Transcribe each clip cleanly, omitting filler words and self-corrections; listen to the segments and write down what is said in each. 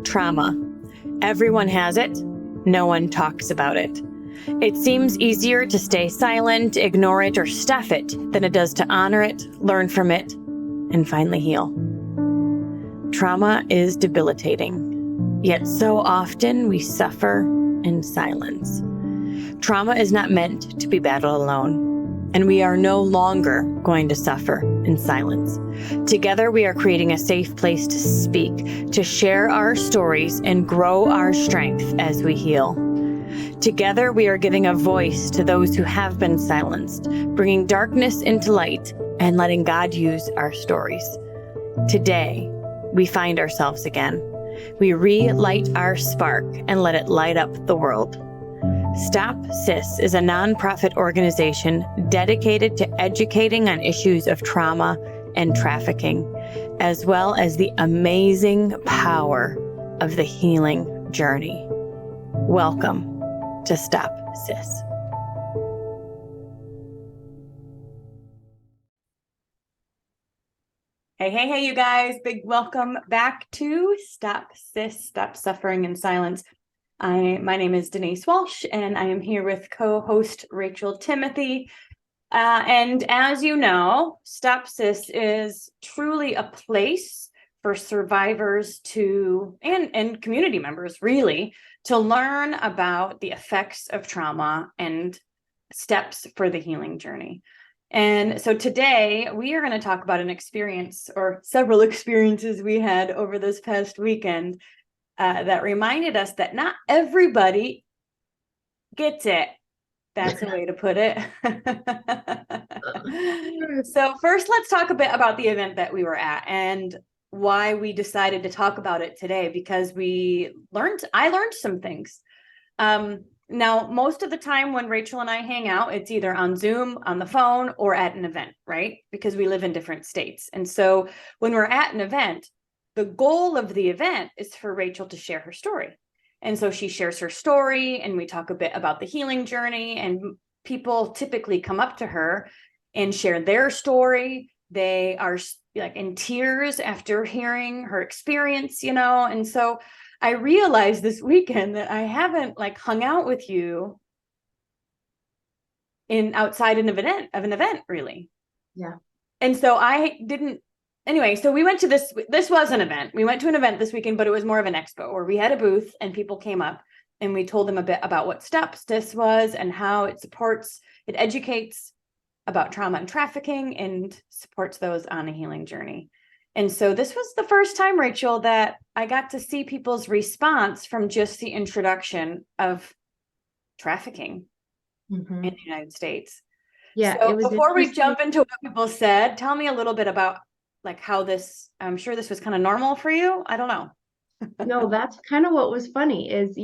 Trauma. Everyone has it. No one talks about it. It seems easier to stay silent, ignore it, or stuff it than it does to honor it, learn from it, and finally heal. Trauma is debilitating, yet so often we suffer in silence. Trauma is not meant to be battled alone, and we are no longer going to suffer in silence. Together, we are creating a safe place to speak, to share our stories, and grow our strength as we heal. Together, we are giving a voice to those who have been silenced, bringing darkness into light, and letting God use our stories. Today, we find ourselves again. We relight our spark and let it light up the world. Stop SIS is a nonprofit organization dedicated to educating on issues of trauma and trafficking, as well as the amazing power of the healing journey. Welcome to Stop SIS. Hey, you guys. Big welcome back to Stop SIS, Stop Suffering in Silence. My name is Denise Walsh, and I am here with co-host Rachel Timothy. And as you know, Stop SIS is truly a place for survivors to, and community members really, to learn about the effects of trauma and steps for the healing journey. And so today we are going to talk about an experience or several experiences we had over this past weekend that reminded us that not everybody gets it. That's a way to put it. So first, let's talk a bit about the event that we were at and why we decided to talk about it today, because I learned some things. Now, most of the time when Rachel and I hang out, it's either on Zoom, on the phone, or at an event, right? Because we live in different states. And so when we're at an event, the goal of the event is for Rachel to share her story. And so she shares her story, and we talk a bit about the healing journey, and people typically come up to her and share their story. They are like in tears after hearing her experience, and so I realized this weekend that I haven't hung out with you outside of an event really. Yeah. And so I didn't, anyway, so we went to this was an event. We went to an event this weekend, but it was more of an expo where we had a booth and people came up and we told them a bit about what Stop SIS was and how it educates about trauma and trafficking and supports those on a healing journey. And so this was the first time, Rachel, that I got to see people's response from just the introduction of trafficking in the United States. Yeah. So before we jump into what people said, tell me a little bit about how this, I'm sure this was kind of normal for you. I don't know. No, that's kind of what was funny is,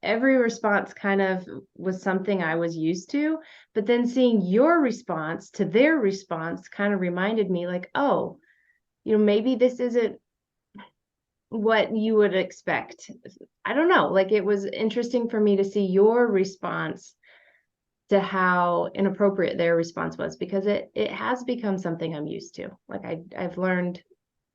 every response kind of was something I was used to, but then seeing your response to their response kind of reminded me oh, maybe this isn't what you would expect. I don't know. It was interesting for me to see your response to how inappropriate their response was, because it has become something I'm used to. I've learned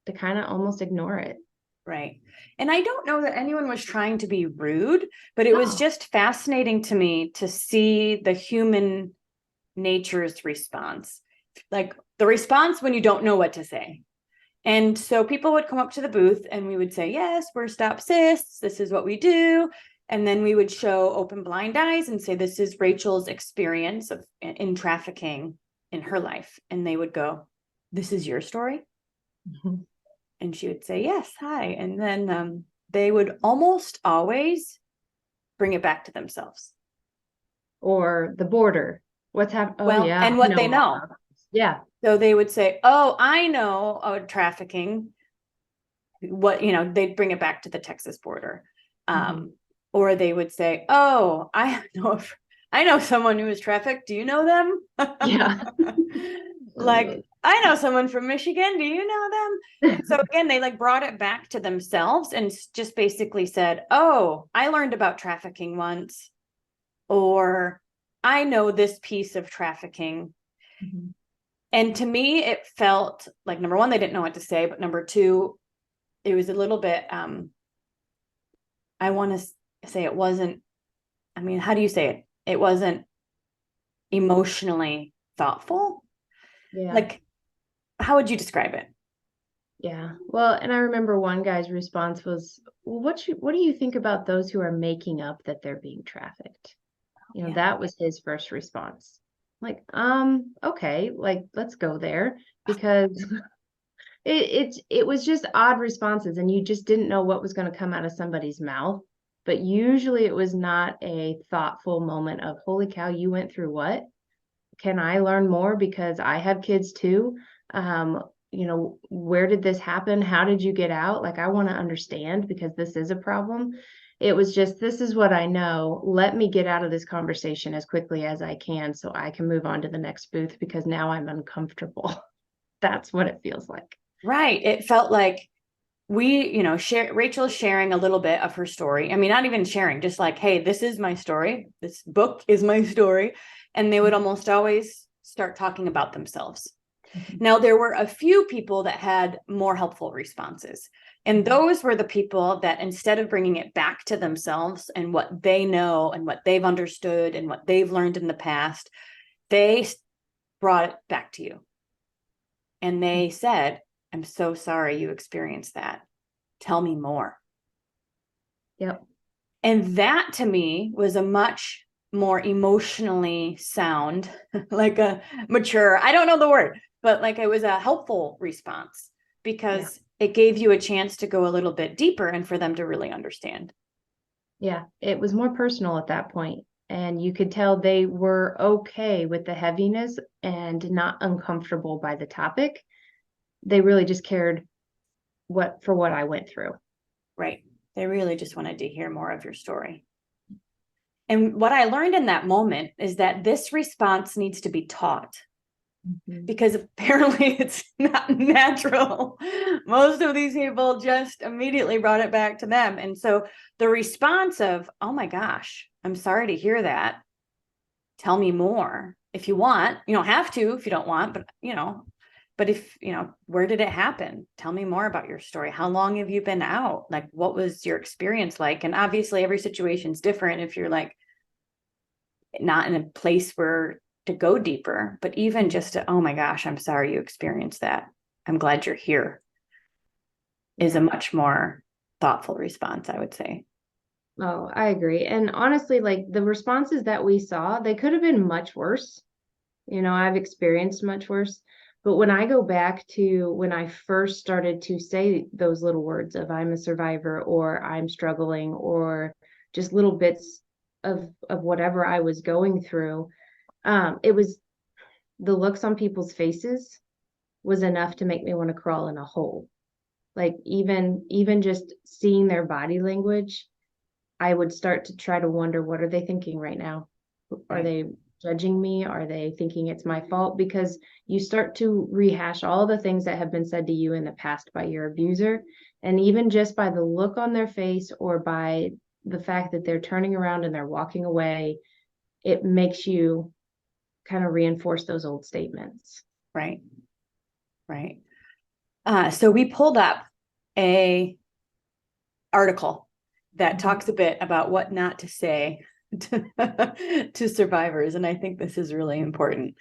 to kind of almost ignore it. Right. And I don't know that anyone was trying to be rude, but it was just fascinating to me to see the human nature's response, the response when you don't know what to say. And so people would come up to the booth and we would say, yes, we're Stop SIS. This is what we do. And then we would show open blind eyes and say, this is Rachel's experience in trafficking in her life. And they would go, this is your story? Mm-hmm. And she would say, yes, hi. And then they would almost always bring it back to themselves. Or the border. What's happening? Well, yeah, and what they know. Yeah. So they would say, oh, I know trafficking. They'd bring it back to the Texas border. Or they would say, oh, I know someone who was trafficked. Do you know them? Yeah. I know someone from Michigan. Do you know them? And so again, they brought it back to themselves and just basically said, oh, I learned about trafficking once, or I know this piece of trafficking. Mm-hmm. And to me, it felt like, number one, they didn't know what to say, but number two, it was a little bit I want to say it wasn't, I mean, how do you say it? It wasn't emotionally thoughtful. Yeah. Like, how would you describe it? Yeah. Well, and I remember one guy's response was, well, what do you think about those who are making up that they're being trafficked? Yeah. That was his first response. Like, okay, like let's go there because it was just odd responses and you just didn't know what was going to come out of somebody's mouth. But usually it was not a thoughtful moment of, holy cow, you went through what? Can I learn more because I have kids too? Where did this happen? How did you get out? Like, I want to understand because this is a problem. It was just, this is what I know. Let me get out of this conversation as quickly as I can so I can move on to the next booth because now I'm uncomfortable. That's what it feels like. Right. It felt like Rachel's sharing a little bit of her story. I mean, not even sharing, just like, hey, this is my story. This book is my story. And they would almost always start talking about themselves. Now, there were a few people that had more helpful responses. And those were the people that instead of bringing it back to themselves and what they know and what they've understood and what they've learned in the past, they brought it back to you. And they said, I'm so sorry you experienced that. Tell me more. Yep. And that to me was a much more emotionally sound, like a mature, I don't know the word, but like it was a helpful response because it gave you a chance to go a little bit deeper and for them to really understand. Yeah, it was more personal at that point, and you could tell they were okay with the heaviness and not uncomfortable by the topic. They really just cared what I went through. Right. They really just wanted to hear more of your story. And what I learned in that moment is that this response needs to be taught. Because apparently it's not natural. Most of these people just immediately brought it back to them. And so the response of, oh my gosh, I'm sorry to hear that. Tell me more if you want. You don't have to if you don't want, but if, where did it happen? Tell me more about your story. How long have you been out? Like, what was your experience like? And obviously every situation's different if you're like not in a place where to go deeper, but even just to, oh my gosh, I'm sorry you experienced that. I'm glad you're here is a much more thoughtful response, I would say. Oh, I agree. And honestly, like the responses that we saw, they could have been much worse. I've experienced much worse. But when I go back to when I first started to say those little words of I'm a survivor or I'm struggling or just little bits of whatever I was going through, it was the looks on people's faces was enough to make me want to crawl in a hole. Like even just seeing their body language, I would start to try to wonder, what are they thinking right now? Are they judging me? Are they thinking it's my fault? Because you start to rehash all the things that have been said to you in the past by your abuser. And even just by the look on their face or by the fact that they're turning around and they're walking away, it makes you kind of reinforce those old statements. Right. Right. So we pulled up a article that talks a bit about what not to say to survivors. And I think this is really important.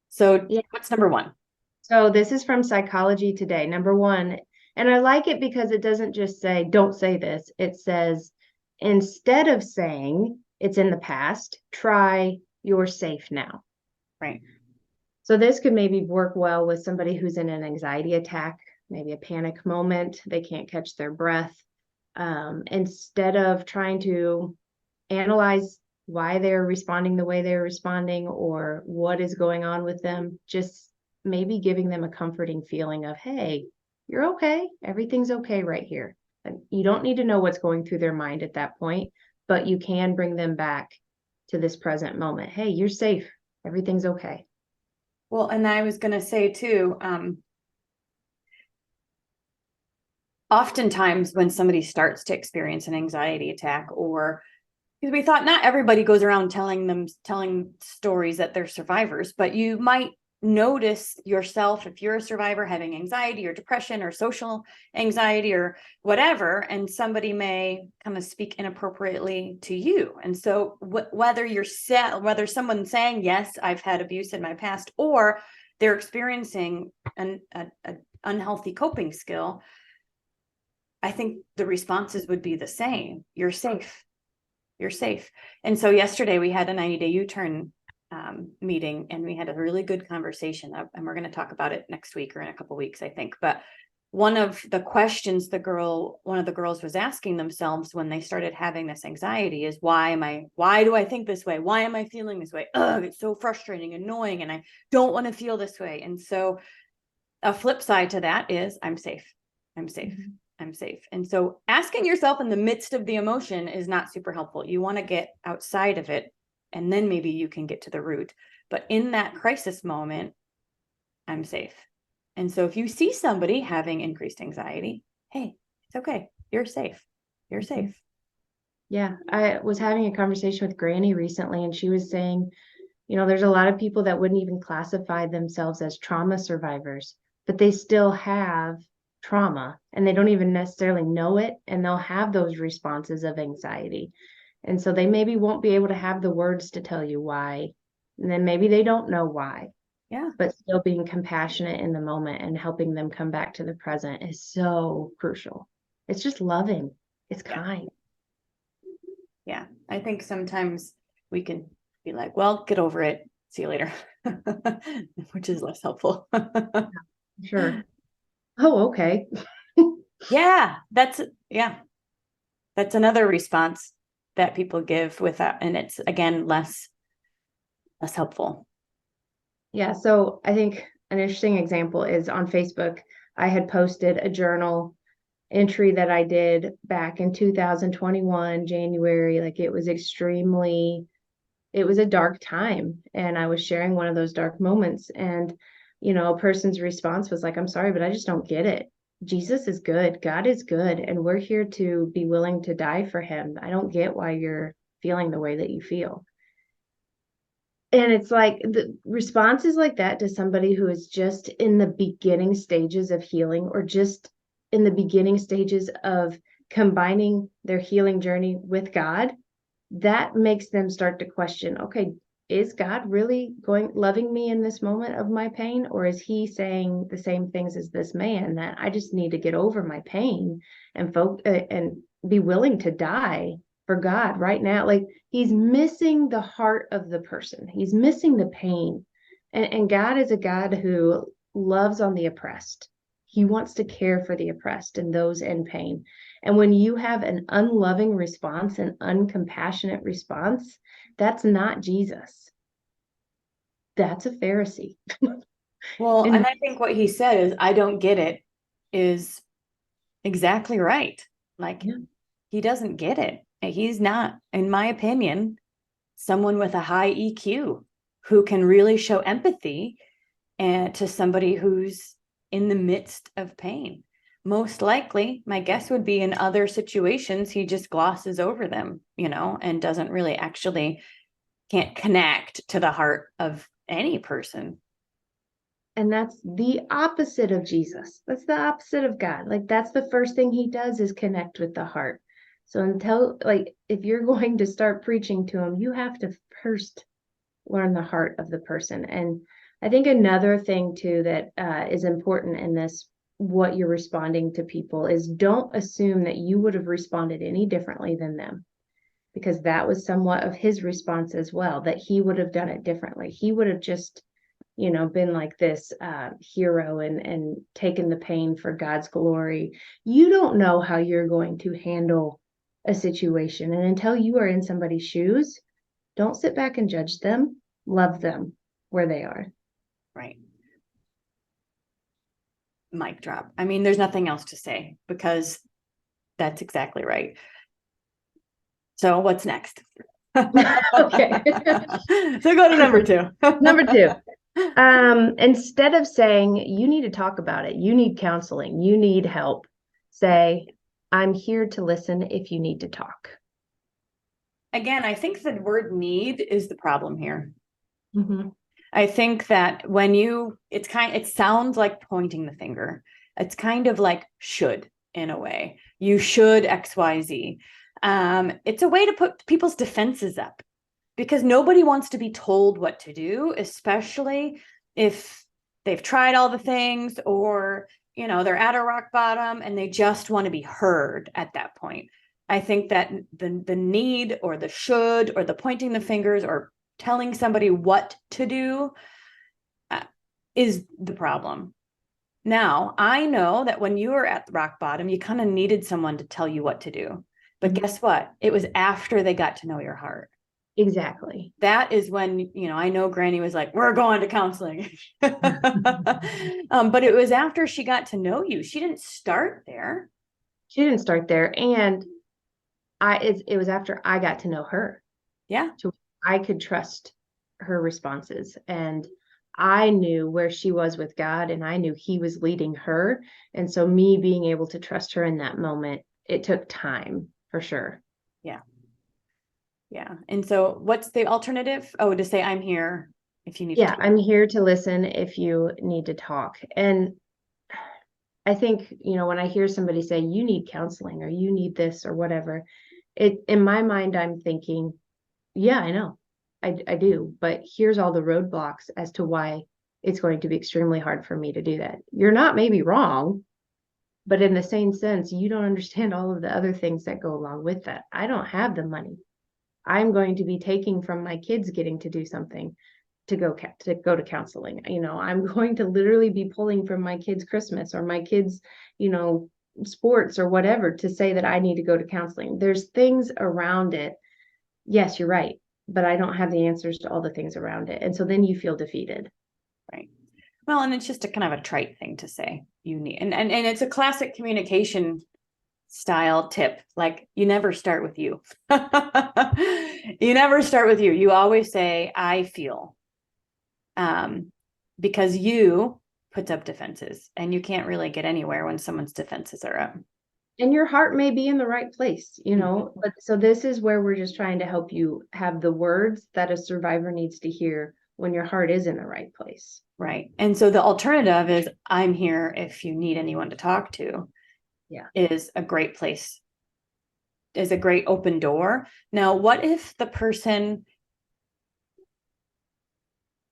So what's number one? So this is from Psychology Today. Number one, and I like it because it doesn't just say, don't say this. It says, instead of saying it's in the past, try you're safe now. Right. So this could maybe work well with somebody who's in an anxiety attack, maybe a panic moment. They can't catch their breath. Instead of trying to analyze why they're responding the way they're responding or what is going on with them, just maybe giving them a comforting feeling of, hey, you're okay. Everything's okay right here. And you don't need to know what's going through their mind at that point, but you can bring them back to this present moment. Hey, you're safe. Everything's okay. Well, and I was going to say too, oftentimes when somebody starts to experience an anxiety attack, or because we thought not everybody goes around telling stories that they're survivors, but you might notice yourself if you're a survivor having anxiety or depression or social anxiety or whatever, and somebody may kind of speak inappropriately to you. And so whether someone's saying, yes, I've had abuse in my past, or they're experiencing an unhealthy coping skill, I think the responses would be the same. You're safe. You're safe. And so yesterday we had a 90-day U-turn meeting, and we had a really good conversation, and we're going to talk about it next week or in a couple of weeks, I think. But one of the questions one of the girls was asking themselves when they started having this anxiety is, why do I think this way? Why am I feeling this way? Ugh, it's so frustrating, annoying, and I don't want to feel this way. And so a flip side to that is, I'm safe. I'm safe. Mm-hmm. I'm safe. And so asking yourself in the midst of the emotion is not super helpful. You want to get outside of it, and then maybe you can get to the root. But in that crisis moment, I'm safe. And so if you see somebody having increased anxiety, hey, it's okay. You're safe. You're safe. Yeah. I was having a conversation with Granny recently, and she was saying, there's a lot of people that wouldn't even classify themselves as trauma survivors, but they still have trauma and they don't even necessarily know it. And they'll have those responses of anxiety. And so they maybe won't be able to have the words to tell you why. And then maybe they don't know why. Yeah. But still being compassionate in the moment and helping them come back to the present is so crucial. It's just loving. It's kind. Yeah. I think sometimes we can be like, well, get over it. See you later. Which is less helpful. Sure. Oh, okay. Yeah. That's another response that people give without, and it's again less helpful. Yeah, so I think an interesting example is on Facebook. I had posted a journal entry that I did back in 2021 January. Like, it was a dark time, and I was sharing one of those dark moments, and a person's response was like, I'm sorry, but I just don't get it. Jesus is good. God is good. And we're here to be willing to die for him. I don't get why you're feeling the way that you feel. And it's like the responses like that to somebody who is just in the beginning stages of healing, or just in the beginning stages of combining their healing journey with God, that makes them start to question, okay, is God really loving me in this moment of my pain? Or is he saying the same things as this man, that I just need to get over my pain and be willing to die for God right now? Like, he's missing the heart of the person. He's missing the pain. And God is a God who loves on the oppressed. He wants to care for the oppressed and those in pain. And when you have an unloving response, an uncompassionate response, that's not Jesus. That's a Pharisee. Well, and I think what he said is, I don't get it, is exactly right. Like, yeah. He doesn't get it. He's not, in my opinion, someone with a high EQ who can really show empathy to somebody who's in the midst of pain. Most likely, my guess would be, in other situations, he just glosses over them, and doesn't really can't connect to the heart of any person. And that's the opposite of Jesus. That's the opposite of God. Like, that's the first thing he does, is connect with the heart. So if you're going to start preaching to him, you have to first learn the heart of the person. And I think another thing too that is important in this, what you're responding to people, is don't assume that you would have responded any differently than them, because that was somewhat of his response as well, that he would have done it differently. He would have just been like this hero and taken the pain for God's glory. You don't know how you're going to handle a situation, and until you are in somebody's shoes, don't sit back and judge them. Love them where they are. Right. Mic drop. I mean, there's nothing else to say, because that's exactly right. So what's next? Okay. So go to number 2. Number 2. Instead of saying, you need to talk about it, you need counseling, you need help, say, I'm here to listen if you need to talk. Again, I think the word need is the problem here. Mm-hmm. I think that it sounds like pointing the finger. It's kind of like should in a way. You should XYZ. It's a way to put people's defenses up because nobody wants to be told what to do, especially if they've tried all the things or, they're at a rock bottom and they just want to be heard at that point. I think that the need or the should or the pointing the fingers or telling somebody what to do is the problem. Now, I know that when you were at the rock bottom, you kind of needed someone to tell you what to do. But guess what? It was after they got to know your heart. Exactly. That is when, I know Granny was like, we're going to counseling. But it was after she got to know you. She didn't start there. She didn't start there. And it was after I got to know her. Yeah. So I could trust her responses. And I knew where she was with God, and I knew he was leading her. And so me being able to trust her in that moment, it took time for sure. Yeah. Yeah. And so what's the alternative? Oh, to say I'm here if you need to talk. I'm here to listen if you need to talk. And I think, when I hear somebody say you need counseling or you need this or whatever, in my mind, I'm thinking, yeah, I know. I do, but here's all the roadblocks as to why it's going to be extremely hard for me to do that. You're not maybe wrong, but in the same sense, you don't understand all of the other things that go along with that. I don't have the money. I'm going to be taking from my kids getting to do something to go to counseling. I'm going to literally be pulling from my kids' Christmas or my kids', sports or whatever to say that I need to go to counseling. There's things around it. Yes, you're right, but I don't have the answers to all the things around it. And so then you feel defeated. Right. Well, and it's just a kind of a trite thing to say you need, and it's a classic communication style tip. Like you never start with you. You never start with you. You always say, I feel, because you puts up defenses and you can't really get anywhere when someone's defenses are up. And your heart may be in the right place, but so this is where we're just trying to help you have the words that a survivor needs to hear when your heart is in the right place. Right. And so the alternative is I'm here if you need anyone to talk to. Yeah. Is a great place, is a great open door. Now, what if the person,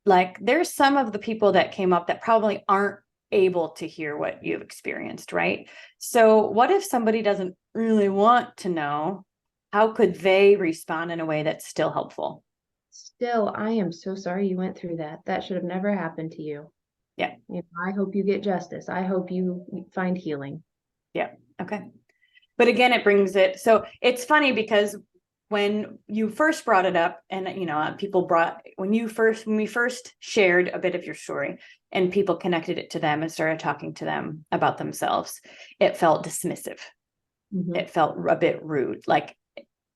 like there's some of the people that came up that probably aren't able to hear what you've experienced, right? So what if somebody doesn't really want to know? How could they respond in a way that's still helpful? Still, I am so sorry you went through that. That should have never happened to you. Yeah. I hope you get justice. I hope you find healing. Yeah. Okay. But again, it brings it. So it's funny because when you first brought it up and, people when we first shared a bit of your story and people connected it to them and started talking to them about themselves, it felt dismissive. Mm-hmm. It felt a bit rude. Like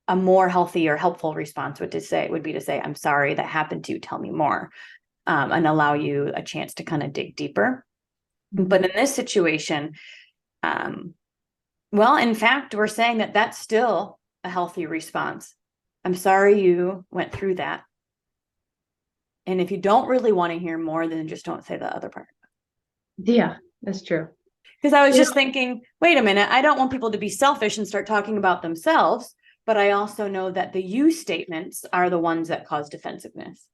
a more healthy or helpful response would be to say, I'm sorry that happened to you. Tell me more, and allow you a chance to kind of dig deeper. Mm-hmm. But in this situation, well, in fact, we're saying that that's still a healthy response. I'm sorry you went through that. And if you don't really want to hear more, then just don't say the other part. Yeah, that's true. Because I was just thinking, wait a minute, I don't want people to be selfish and start talking about themselves, but I also know that the you statements are the ones that cause defensiveness.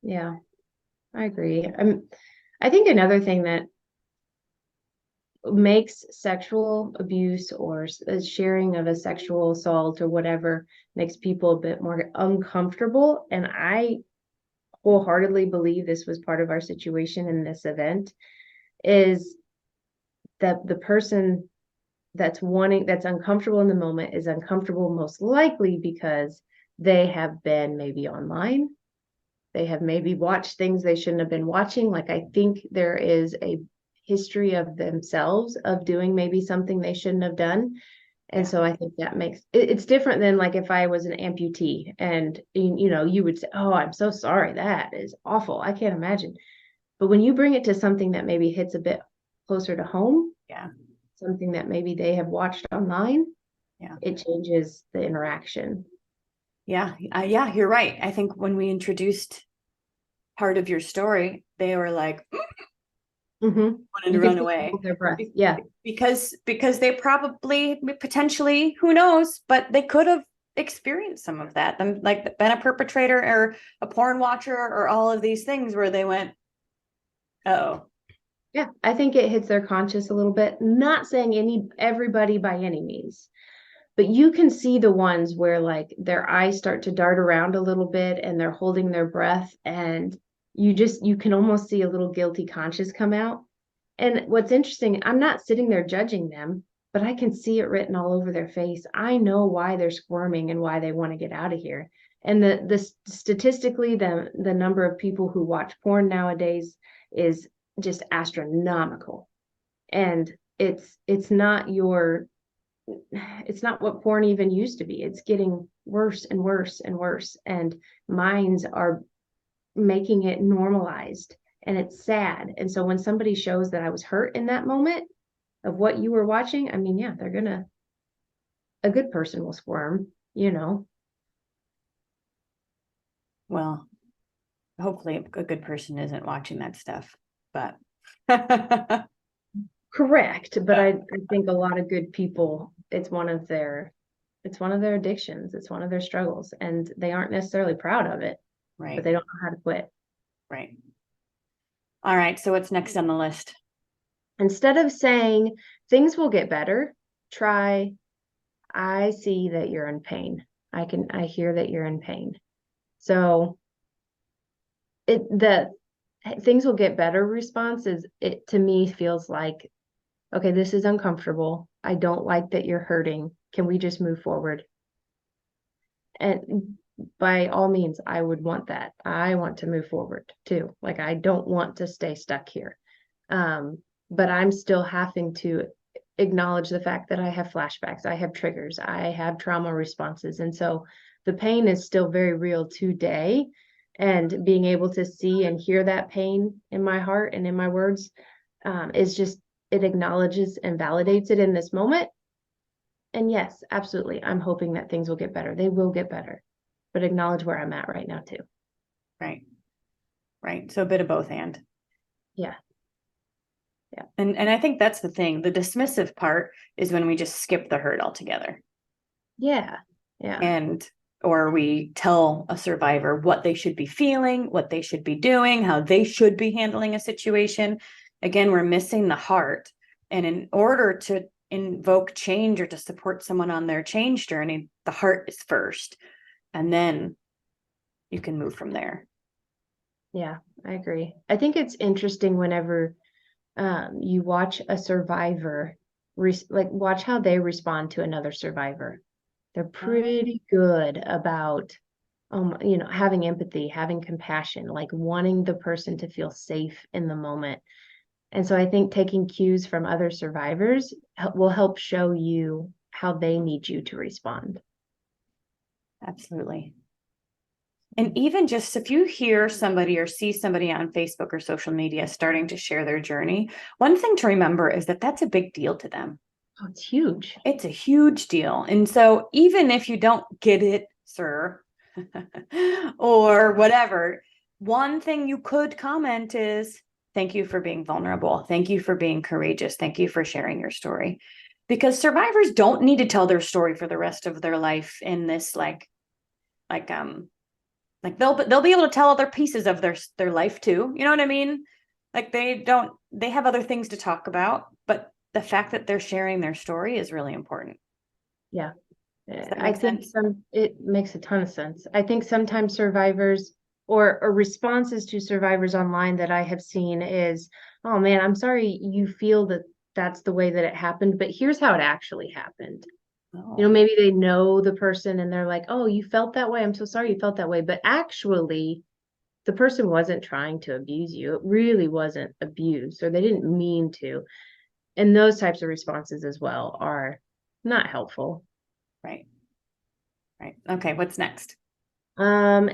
Yeah, I agree. I think another thing that makes sexual abuse or sharing of a sexual assault or whatever makes people a bit more uncomfortable. And I wholeheartedly believe this was part of our situation in this event, is that the person that's uncomfortable in the moment is uncomfortable most likely because they have been maybe online. They have maybe watched things they shouldn't have been watching. Like I think there is a history of themselves of doing maybe something they shouldn't have done. And so I think that makes it's different than like if I was an amputee and you would say, oh, I'm so sorry, that is awful, I can't imagine. But when you bring it to something that maybe hits a bit closer to home, something that maybe they have watched online, it changes the interaction. Yeah, you're right. I think when we introduced part of your story, they were like, Mm-hmm. wanted to You could run see them away. hold their breath. Yeah. Because they probably, potentially, who knows, but they could have experienced some of that, them like been a perpetrator or a porn watcher or all of these things where they went, oh, Yeah. I think it hits their conscience a little bit. Not saying everybody by any means, but you can see the ones where like their eyes start to dart around a little bit and they're holding their breath, and you can almost see a little guilty conscience come out. And what's interesting, I'm not sitting there judging them, but I can see it written all over their face. I know why they're squirming and why they want to get out of here. And the statistically, the number of people who watch porn nowadays is just astronomical. And it's not it's not what porn even used to be. It's getting worse and worse and worse. And minds are making it normalized, and it's sad. And so when somebody shows that I was hurt in that moment of what you were watching, I mean, yeah, a good person will squirm, you know. well, hopefully a good person isn't watching that stuff, but Correct. But I think a lot of good people, it's one of their addictions, it's one of their struggles, and they aren't necessarily proud of it, but right, they don't know how to quit. right. All right, so what's next on the list? Instead of saying things will get better, try, I see that you're in pain. I hear that you're in pain. So the things will get better response is, it to me feels like, okay, this is uncomfortable. I don't like that you're hurting. Can we just move forward? And by all means, I would want that. I want to move forward too. Like, I don't want to stay stuck here. But I'm still having to acknowledge the fact that I have flashbacks, I have triggers, I have trauma responses. And so the pain is still very real today. And being able to see and hear that pain in my heart and in my words, is just, it acknowledges and validates it in this moment. And yes, absolutely, I'm hoping that things will get better. They will get better, but acknowledge where I'm at right now too. Right, right. So a bit of both and. Yeah. Yeah. And I think that's the thing. The dismissive part is when we just skip the hurt altogether. Yeah. Yeah. And or we tell a survivor what they should be feeling, what they should be doing, how they should be handling a situation. Again, we're missing the heart. And in order to invoke change or to support someone on their change journey, the heart is first. And then you can move from there. Yeah, I agree. I think it's interesting whenever you watch a survivor, like watch how they respond to another survivor. They're pretty good about, having empathy, having compassion, like wanting the person to feel safe in the moment. And so I think taking cues from other survivors will help show you how they need you to respond. Absolutely. And even just if you hear somebody or see somebody on Facebook or social media starting to share their journey, one thing to remember is that that's a big deal to them. Oh, it's huge. It's a huge deal. And so even if you don't get it, sir, or whatever, one thing you could comment is, thank you for being vulnerable. Thank you for being courageous. Thank you for sharing your story. Because survivors don't need to tell their story for the rest of their life in this like they'll be able to tell other pieces of their life too. You know what I mean? Like they have other things to talk about, but the fact that they're sharing their story is really important. Yeah. Does that I make think sense? it makes a ton of sense. I think sometimes survivors or responses to survivors online that I have seen is, oh man, I'm sorry you feel that that's the way that it happened, but here's how it actually happened. Oh, Maybe they know the person and they're like, oh, you felt that way. I'm so sorry you felt that way. But actually, the person wasn't trying to abuse you. It really wasn't abuse, or they didn't mean to. And those types of responses as well are not helpful. right. Right. Okay. What's next? Um,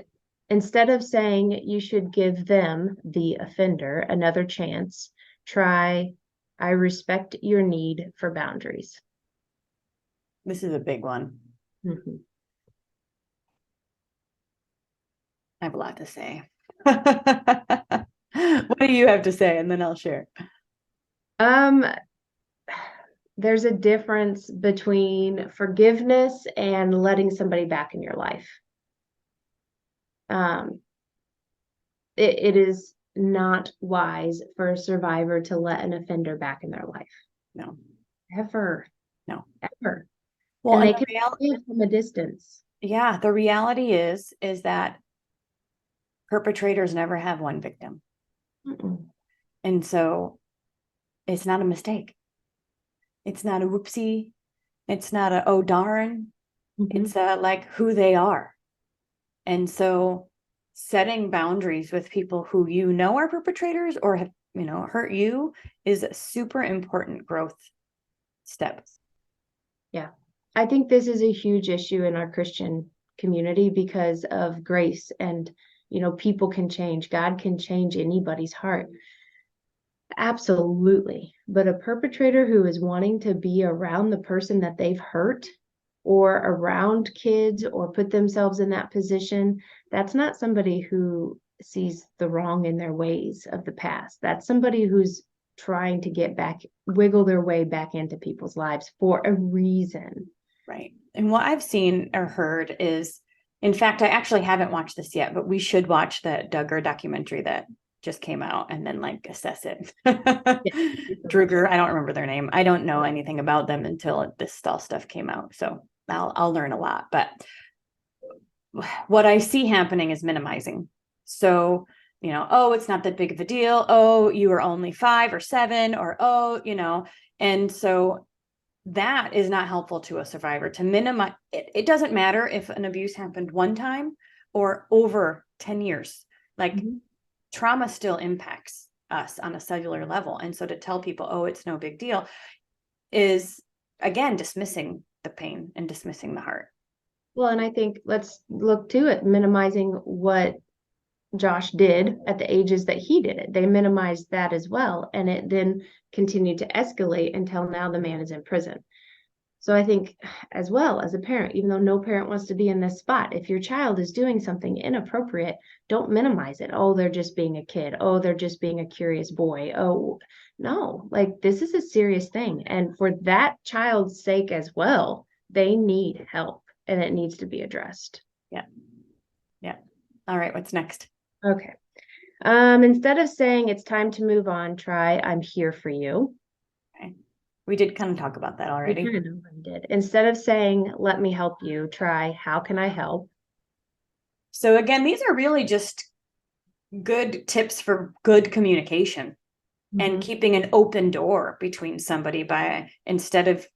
Instead of saying you should give them, the offender, another chance, try, I respect your need for boundaries. This is a big one. Mhm. I have a lot to say. What do you have to say? And then I'll share. Um, there's a difference between forgiveness and letting somebody back in your life. Um, it is not wise for a survivor to let an offender back in their life. No, Ever, no. ever. Well, And and they the can see it from a distance. yeah, the reality is that perpetrators never have one victim. Mm-mm. And so it's not a mistake. It's not a whoopsie. It's not a oh darn. Mhm. It's like who they are. And so setting boundaries with people who you know are perpetrators or have, hurt you is a super important growth step. Yeah. I think this is a huge issue in our Christian community because of grace and, people can change. God can change anybody's heart. Absolutely. But a perpetrator who is wanting to be around the person that they've hurt or around kids or put themselves in that position, that's not somebody who sees the wrong in their ways of the past. That's somebody who's trying to get back, wiggle their way back into people's lives for a reason. Right. And what I've seen or heard is, in fact, I actually haven't watched this yet, but we should watch the Duggar documentary that just came out and then like assess it. Yeah. Druger, I don't remember their name. I don't know anything about them until this all stuff came out. So I'll learn a lot. But what I see happening is minimizing. So, oh, it's not that big of a deal. Oh, you were only 5 or 7, or oh. And so that is not helpful to a survivor to minimize it. It doesn't matter if an abuse happened one time or over 10 years. Like Mm-hmm. trauma still impacts us on a cellular level. And so to tell people, oh, it's no big deal is again dismissing the pain and dismissing the heart. Well, and I think let's look to it, minimizing what Josh did at the ages that he did it. They minimized that as well. And it then continued to escalate until now the man is in prison. So I think, as well as a parent, even though no parent wants to be in this spot, if your child is doing something inappropriate, don't minimize it. Oh, they're just being a kid. Oh, they're just being a curious boy. Oh, no, like this is a serious thing. And for that child's sake as well, they need help and it needs to be addressed. Yeah. Yeah. All right. What's next? Okay. Instead of saying it's time to move on, try I'm here for you. Okay. We did kind of talk about that We already. kind of already did. Instead of saying let me help you, try how can I help? So again, these are really just good tips for good communication and Mhm. keeping an open door between somebody by instead of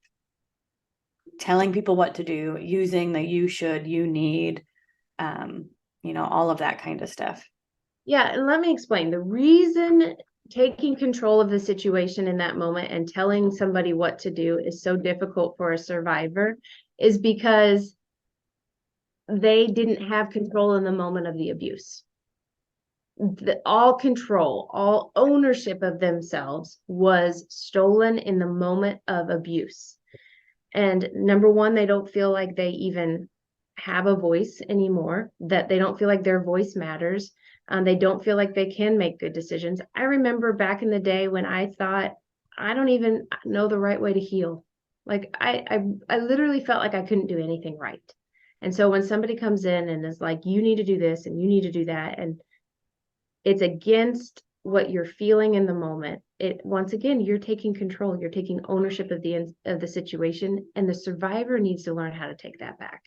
telling people what to do, using the you should, you need, all of that kind of stuff. Yeah, and let me explain. The reason taking control of the situation in that moment and telling somebody what to do is so difficult for a survivor is because they didn't have control in the moment of the abuse. All control, all ownership of themselves was stolen in the moment of abuse. And number one, they don't feel like they even have a voice anymore, that they don't feel like their voice matters. They don't feel like they can make good decisions. I remember back in the day when I thought, I don't even know the right way to heal. Like I literally felt like I couldn't do anything right. And so when somebody comes in and is like, you need to do this and you need to do that, and it's against what you're feeling in the moment, it once again you're taking control, you're taking ownership of the situation, and the survivor needs to learn how to take that back.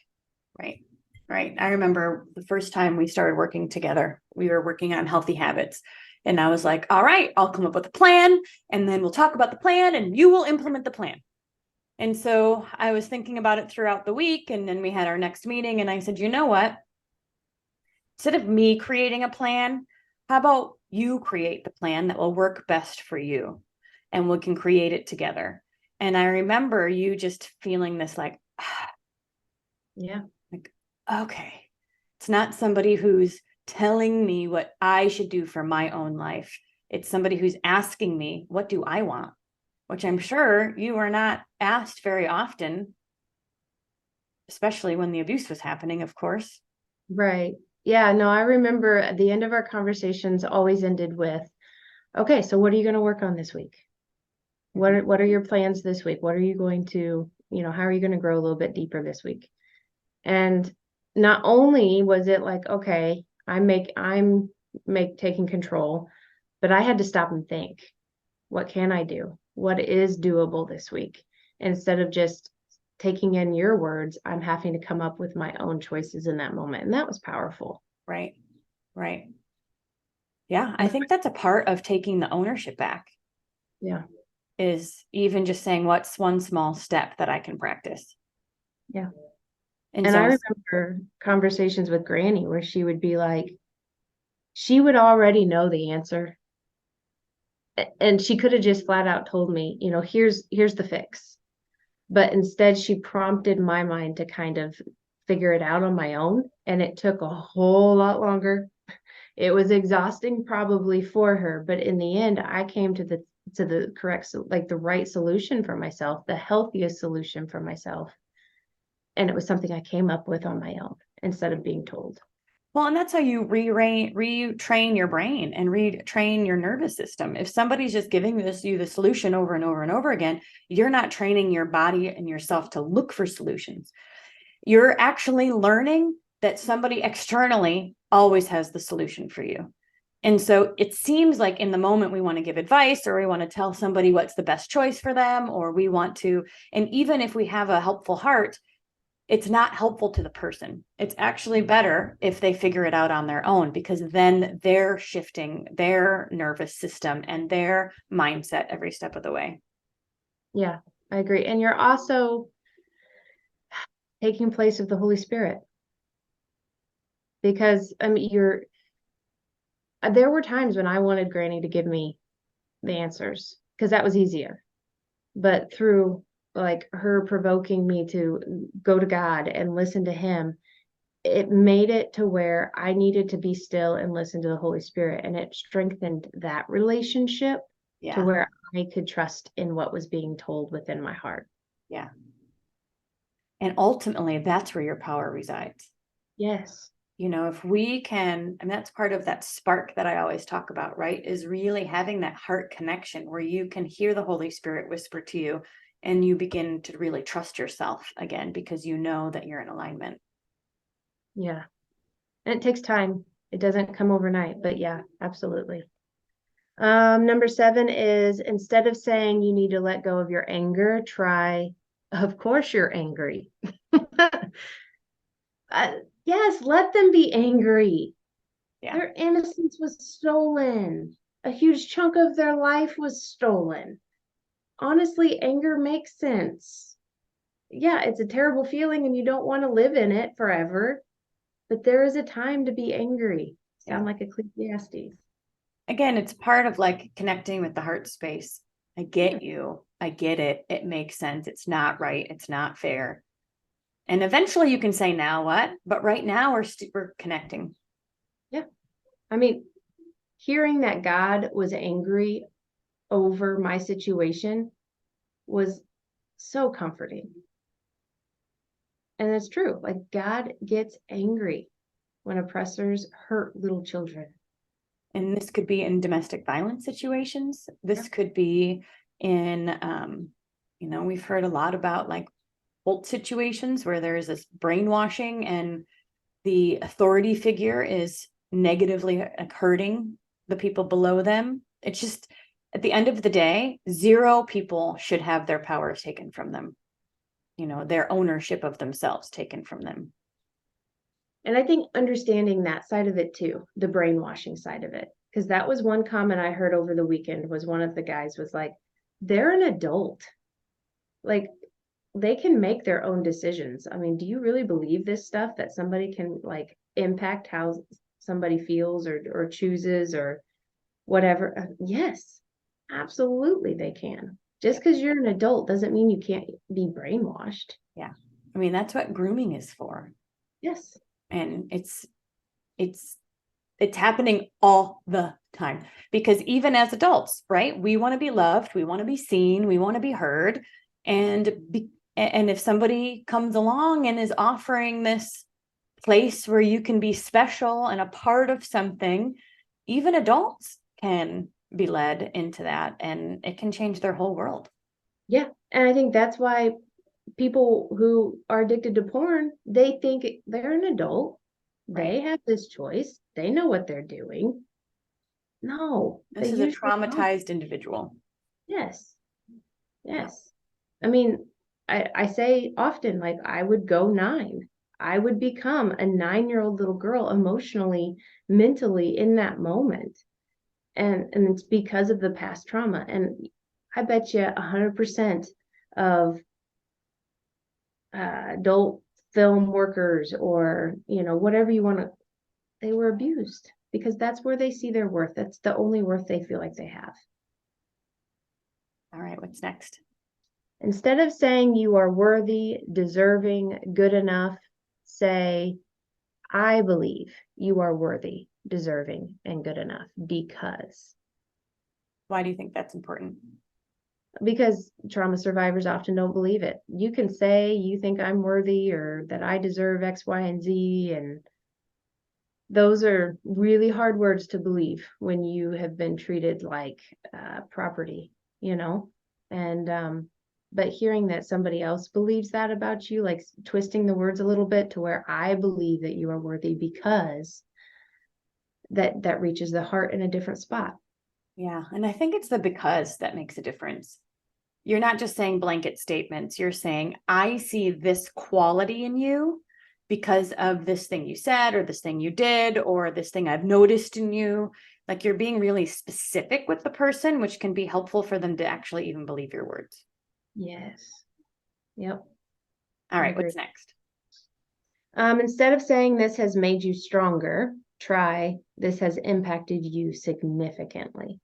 Right. Right. I remember the first time we started working together, we were working on healthy habits. And I was like, all right, I'll come up with a plan and then we'll talk about the plan and you will implement the plan. And so I was thinking about it throughout the week. And then we had our next meeting. And I said, you know what? Instead of me creating a plan, how about you create the plan that will work best for you and we can create it together. And I remember you just feeling this like, Yeah. like, okay, it's not somebody who's telling me what I should do for my own life. It's somebody who's asking me, what do I want? Which I'm sure you are not asked very often, especially when the abuse was happening, of course. Right. Yeah, no, I remember at the end of our conversations always ended with, okay, so what are you going to work on this week? What are your plans this week? What are you going to, how are you going to grow a little bit deeper this week? And not only was it like, okay, I'm taking control, but I had to stop and think, what can I do? What is doable this week? Instead of just taking in your words, I'm having to come up with my own choices in that moment. And that was powerful. Right. Right. Yeah. I think that's a part of taking the ownership back, Yeah. is even just saying, what's one small step that I can practice? Yeah. And And I so, remember conversations with Granny where she would be like, she would already know the answer. And she could have just flat out told me, here's the fix. But instead she prompted my mind to kind of figure it out on my own. And it took a whole lot longer. It was exhausting probably for her, but in the end, I came to the correct, like the right solution for myself, the healthiest solution for myself. And it was something I came up with on my own instead of being told. well, and that's how you retrain your brain and retrain your nervous system. If somebody's just giving you the solution over and over and over again, you're not training your body and yourself to look for solutions. You're actually learning that somebody externally always has the solution for you. And so it seems like in the moment we want to give advice, or we want to tell somebody what's the best choice for them, or we want to, and even if we have a helpful heart, it's not helpful to the person. It's actually better if they figure it out on their own, because then they're shifting their nervous system and their mindset every step of the way. Yeah, I agree. And you're also taking place of the Holy Spirit because I mean there were times when I wanted Granny to give me the answers because that was easier. But through like her provoking me to go to God and listen to him, it made it to where I needed to be still and listen to the Holy Spirit. And it strengthened that relationship to Yeah. where I could trust in what was being told within my heart. Yeah. And ultimately, that's where your power resides. Yes. If we can, and that's part of that spark that I always talk about, right? Is really having that heart connection where you can hear the Holy Spirit whisper to you and you begin to really trust yourself again because you know that you're in alignment. Yeah. And it takes time. It doesn't come overnight, but yeah, absolutely. Number 7 is instead of saying you need to let go of your anger, try, of course you're angry. Yes, let them be angry. Yeah. Their innocence was stolen. A huge chunk of their life was stolen. Honestly, anger makes sense. Yeah, it's a terrible feeling and you don't want to live in it forever, but there is a time to be angry. Yeah. Sound like Ecclesiastes. Again, it's part of like connecting with the heart space. I get you. I get it. It makes sense. It's not right. It's not fair. And eventually you can say, now what? But right now we're connecting. Yeah. I mean, hearing that God was angry over my situation was so comforting. And it's true. Like God gets angry when oppressors hurt little children. And this could be in domestic violence situations. This could be in, we've heard a lot about like cult situations where there's this brainwashing and the authority figure is negatively hurting the people below them. It's just, at the end of the day, zero people should have their powers taken from them, their ownership of themselves taken from them. And I think understanding that side of it too, the brainwashing side of it, because that was one comment I heard over the weekend was one of the guys was like, they're an adult. Like they can make their own decisions. I mean, do you really believe this stuff that somebody can like impact how somebody feels or chooses or whatever? Yes, absolutely they can. Just Yeah. because you're an adult doesn't mean you can't be brainwashed. Yeah. I mean, that's what grooming is for. Yes. And it's happening all the time, because even as adults, right, we want to be loved, we want to be seen, we want to be heard. And if somebody comes along and is offering this place where you can be special and a part of something, even adults can be led into that, and it can change their whole world. Yeah. And I think that's why people who are addicted to porn, they think they're an adult. They have this choice. They know what they're doing. No, This is a traumatized individual. Yes. Yes. I mean, I say often, like, I would go 9. I would become a 9-year-old little girl emotionally, mentally in that moment. And it's because of the past trauma. And I bet you 100% of adult film workers, or, whatever you want to, they were abused, because that's where they see their worth. That's the only worth they feel like they have. All right, what's next? Instead of saying you are worthy, deserving, good enough, say, I believe you are worthy, deserving, and good enough because. Why do you think that's important? Because trauma survivors often don't believe it. You can say you think I'm worthy or that I deserve X, Y, and Z, and those are really hard words to believe when you have been treated like property, and but hearing that somebody else believes that about you, like twisting the words a little bit to where I believe that you are worthy because, that reaches the heart in a different spot. Yeah, and I think it's the because that makes a difference. You're not just saying blanket statements. You're saying, I see this quality in you because of this thing you said, or this thing you did, or this thing I've noticed in you. Like, you're being really specific with the person, which can be helpful for them to actually even believe your words. Yes. Yep. All right, what's next? Instead of saying this has made you stronger, try this has impacted you significantly.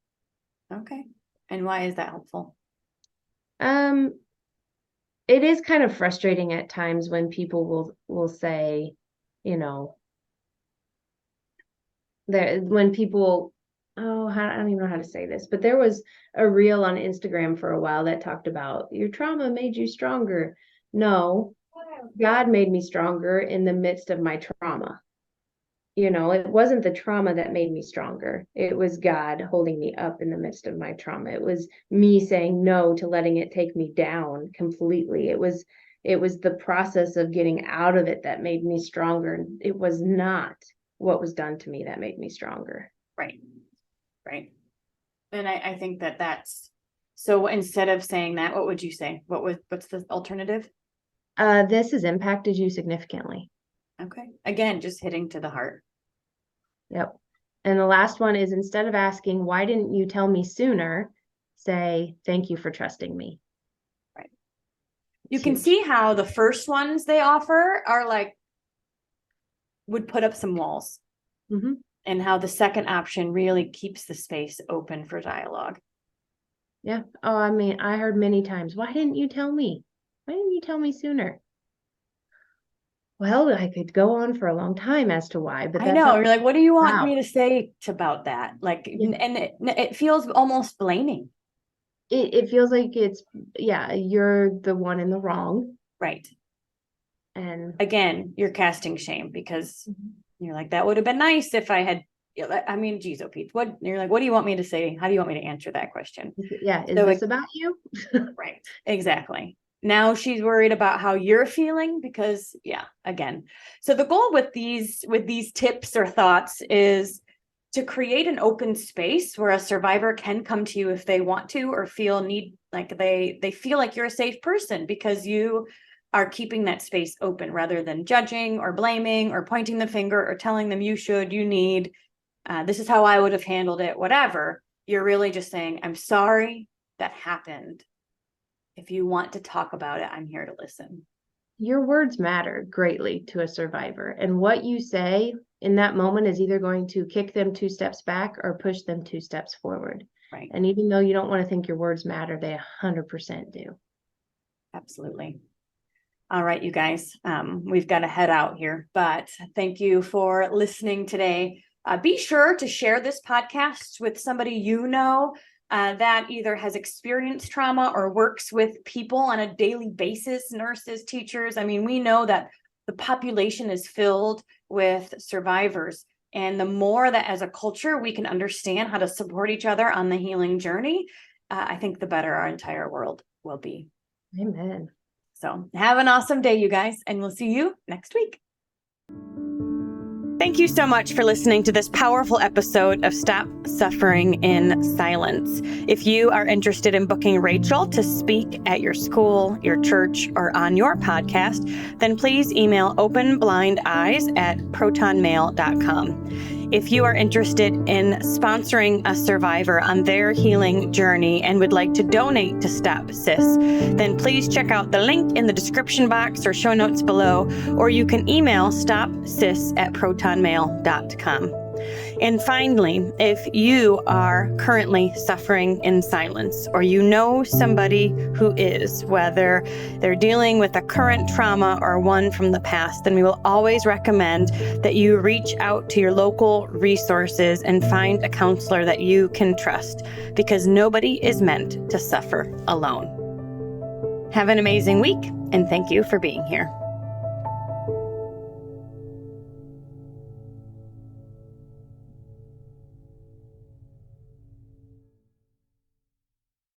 Okay. And why is that helpful? It is kind of frustrating at times when people will say, that when people, I don't even know how to say this, but there was a reel on Instagram for a while that talked about your trauma made you stronger. No, God made me stronger in the midst of my trauma. It wasn't the trauma that made me stronger. It was God holding me up in the midst of my trauma. It was me saying no to letting it take me down completely. It was the process of getting out of it that made me stronger. It was not what was done to me that made me stronger. Right. Right. And I think that's, so instead of saying that, what would you say? What's the alternative? This has impacted you significantly. Okay. Again, just hitting to the heart. Yep. And the last one is, instead of asking, why didn't you tell me sooner? Say, thank you for trusting me. Right. You can see how the first ones they offer are like, would put up some walls. Mm-hmm. And how the second option really keeps the space open for dialogue. Yeah. Oh, I mean, I heard many times, why didn't you tell me? Why didn't you tell me sooner? Well, I could go on for a long time as to why, but I that's know. not You're like, what do you want me about. to say about that? Like, Yeah. and it feels almost blaming. It feels like you're the one in the wrong. Right. And Again, you're casting shame because Mhm. you're like, that would have been nice if I had, I mean, geez, oh, Pete, you're like, what do you want me to say? How do you want me to answer that question? Yeah, is So this about you? right, exactly. Now she's worried about how you're feeling because, yeah, again. So the goal with these tips or thoughts is to create an open space where a survivor can come to you if they want to, or like they feel like you're a safe person because you are keeping that space open rather than judging or blaming or pointing the finger or telling them you should, you need, this is how I would have handled it, whatever. You're really just saying, I'm sorry that happened. If you want to talk about it, I'm here to listen. Your words matter greatly to a survivor, and what you say in that moment is either going to kick them 2 steps back or push them 2 steps forward. Right. And even though you don't want to think your words matter, they 100% do. Absolutely. All right, you guys, we've got to head out here, but thank you for listening today. Be sure to share this podcast with somebody you know that either has experienced trauma or works with people on a daily basis, nurses, teachers. I mean, we know that the population is filled with survivors. And the more that as a culture we can understand how to support each other on the healing journey, I think the better our entire world will be. Amen. So have an awesome day, you guys, and we'll see you next week. Thank you so much for listening to this powerful episode of Stop Suffering in Silence. If you are interested in booking Rachel to speak at your school, your church, or on your podcast, then please email openblindeyes@protonmail.com. If you are interested in sponsoring a survivor on their healing journey and would like to donate to Stop SIS, then please check out the link in the description box or show notes below, or you can email stopsis@protonmail.com. And finally, if you are currently suffering in silence, or you know somebody who is, whether they're dealing with a current trauma or one from the past, then we will always recommend that you reach out to your local resources and find a counselor that you can trust, because nobody is meant to suffer alone. Have an amazing week, and thank you for being here.